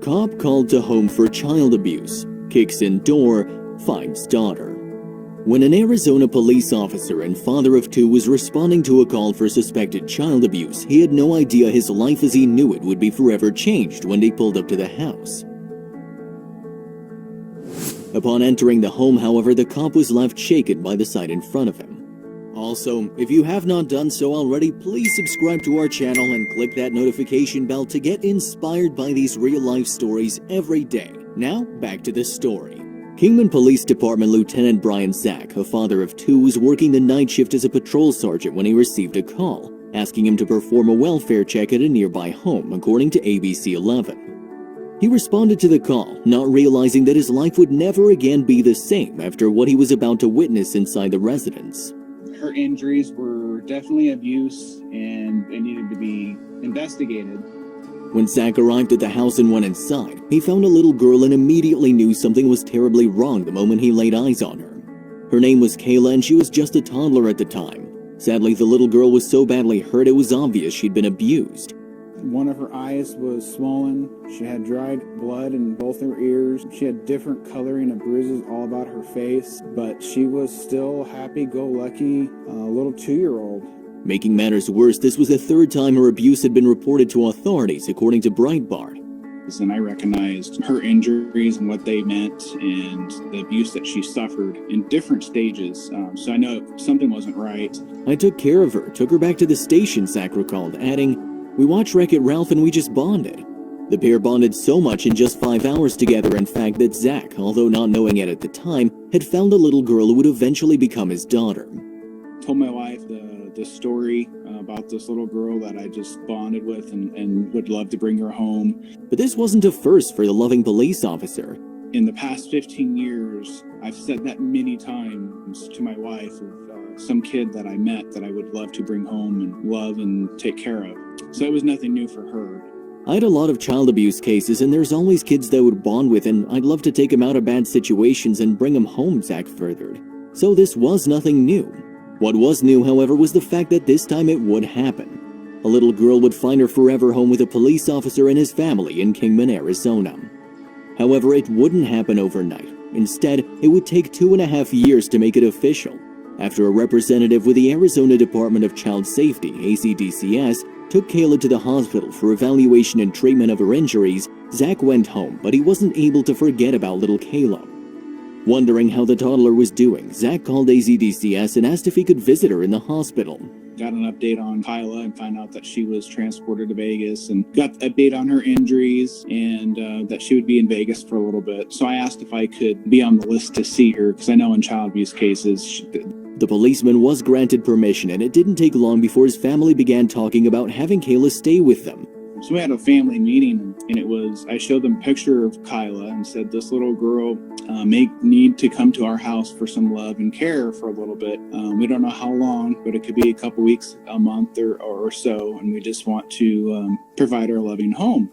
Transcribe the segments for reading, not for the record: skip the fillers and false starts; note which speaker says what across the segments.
Speaker 1: Cop called to home for child abuse. Kicks in door, finds daughter. When an Arizona police officer and father of two was responding to a call for suspected child abuse, he had no idea his life as he knew it would be forever changed when they pulled up to the house. Upon entering the home, however, the cop was left shaken by the sight in front of him. Also, if you have not done so already, please subscribe to our channel and click that notification bell to get inspired by these real-life stories every day. Now, back to the story. Kingman Police Department Lieutenant Brian Zack, a father of two, was working the night shift as a patrol sergeant when he received a call, asking him to perform a welfare check at a nearby home, according to ABC 11. He responded to the call, not realizing that his life would never again be the same after what he was about to witness inside the residence.
Speaker 2: Her injuries were definitely abuse and it needed to be investigated.
Speaker 1: When Zack arrived at the house and went inside, he found a little girl and immediately knew something was terribly wrong the moment he laid eyes on her. Her name was Kayla and she was just a toddler at the time. Sadly, the little girl was so badly hurt it was obvious she'd been abused.
Speaker 3: One of her eyes was swollen. She had dried blood in both her ears. She had different coloring of bruises all about her face, but she was still happy-go-lucky, little 2-year-old.
Speaker 1: Making matters worse, this was the third time her abuse had been reported to authorities, according to Breitbart.
Speaker 2: And I recognized her injuries and what they meant and the abuse that she suffered in different stages. So I know something wasn't right.
Speaker 1: I took care of her, took her back to the station, Zack recalled, adding, "We watched Wreck-It Ralph and we just bonded." The pair bonded so much in just 5 hours together, in fact, that Zack, although not knowing it at the time, had found a little girl who would eventually become his daughter.
Speaker 2: Told my wife the story about this little girl that I just bonded with and would love to bring her home.
Speaker 1: But this wasn't a first for the loving police officer.
Speaker 2: In the past 15 years, I've said that many times to my wife of some kid that I met that I would love to bring home and love and take care of. So it was nothing new for her.
Speaker 1: I had a lot of child abuse cases, and there's always kids that I would bond with, and I'd love to take them out of bad situations and bring them home, Zack furthered. So this was nothing new. What was new, however, was the fact that this time it would happen. A little girl would find her forever home with a police officer and his family in Kingman, Arizona. However, it wouldn't happen overnight. Instead, it would take 2.5 years to make it official. After a representative with the Arizona Department of Child Safety, ACDCS, took Kayla to the hospital for evaluation and treatment of her injuries, Zack went home, but he wasn't able to forget about little Kayla. Wondering how the toddler was doing, Zack called ACDCS and asked if he could visit her in the hospital.
Speaker 2: Got an update on Kyla and found out that she was transported to Vegas, and got an update on her injuries and that she would be in Vegas for a little bit. So I asked if I could be on the list to see her, because I know in child abuse cases...
Speaker 1: The policeman was granted permission, and it didn't take long before his family began talking about having Kayla stay with them.
Speaker 2: So we had a family meeting, and it was, I showed them a picture of Kyla and said, this little girl may need to come to our house for some love and care for a little bit. We don't know how long, but it could be a couple weeks, a month or so, and we just want to provide her a loving home.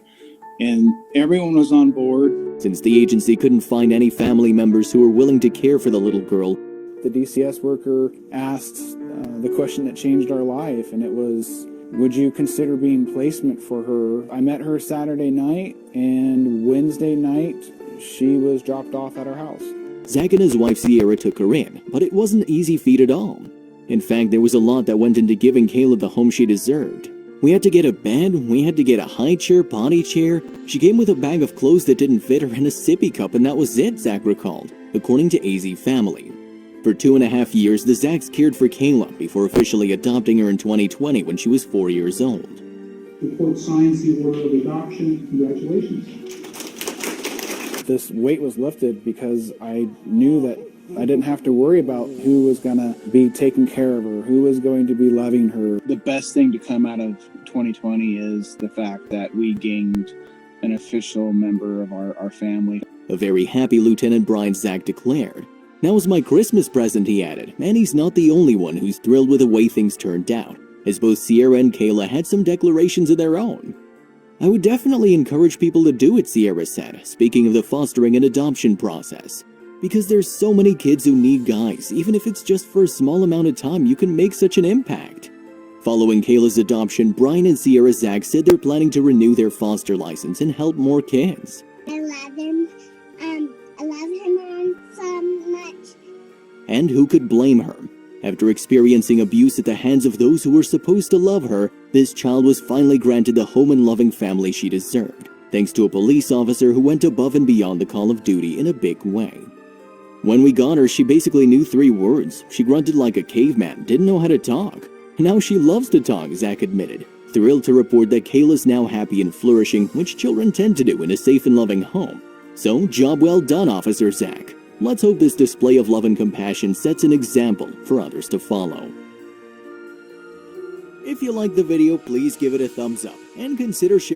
Speaker 2: And everyone was on board.
Speaker 1: Since the agency couldn't find any family members who were willing to care for the little girl,
Speaker 3: The DCS worker asked the question that changed our life, and it was, would you consider being placement for her? I met her Saturday night, and Wednesday night, she was dropped off at our house.
Speaker 1: Zack and his wife Sierra took her in, but it wasn't an easy feat at all. In fact, there was a lot that went into giving Kayla the home she deserved. We had to get a bed, we had to get a high chair, potty chair. She came with a bag of clothes that didn't fit her and a sippy cup, and that was it, Zack recalled, according to AZ Family. For 2.5 years, the Zacks cared for Kayla before officially adopting her in 2020 when she was 4 years old.
Speaker 4: The court signs the order of adoption. Congratulations.
Speaker 3: This weight was lifted because I knew that I didn't have to worry about who was going to be taking care of her, who was going to be loving her.
Speaker 2: The best thing to come out of 2020 is the fact that we gained an official member of our family.
Speaker 1: A very happy Lieutenant Brian Zack declared. "That was my Christmas present," he added, and he's not the only one who's thrilled with the way things turned out, as both Sierra and Kayla had some declarations of their own. "I would definitely encourage people to do it," Sierra said, speaking of the fostering and adoption process. "Because there's so many kids who need guys, even if it's just for a small amount of time, you can make such an impact." Following Kayla's adoption, Brian and Sierra Zach said they're planning to renew their foster license and help more kids.
Speaker 5: I love him. I love him so much.
Speaker 1: And who could blame her? After experiencing abuse at the hands of those who were supposed to love her, this child was finally granted the home and loving family she deserved, thanks to a police officer who went above and beyond the call of duty in a big way. When we got her, she basically knew 3 words. She grunted like a caveman, didn't know how to talk. Now she loves to talk, Zach admitted, thrilled to report that Kayla's now happy and flourishing, which children tend to do in a safe and loving home. So, job well done, Officer Zach. Let's hope this display of love and compassion sets an example for others to follow. If you liked the video, please give it a thumbs up and consider sharing.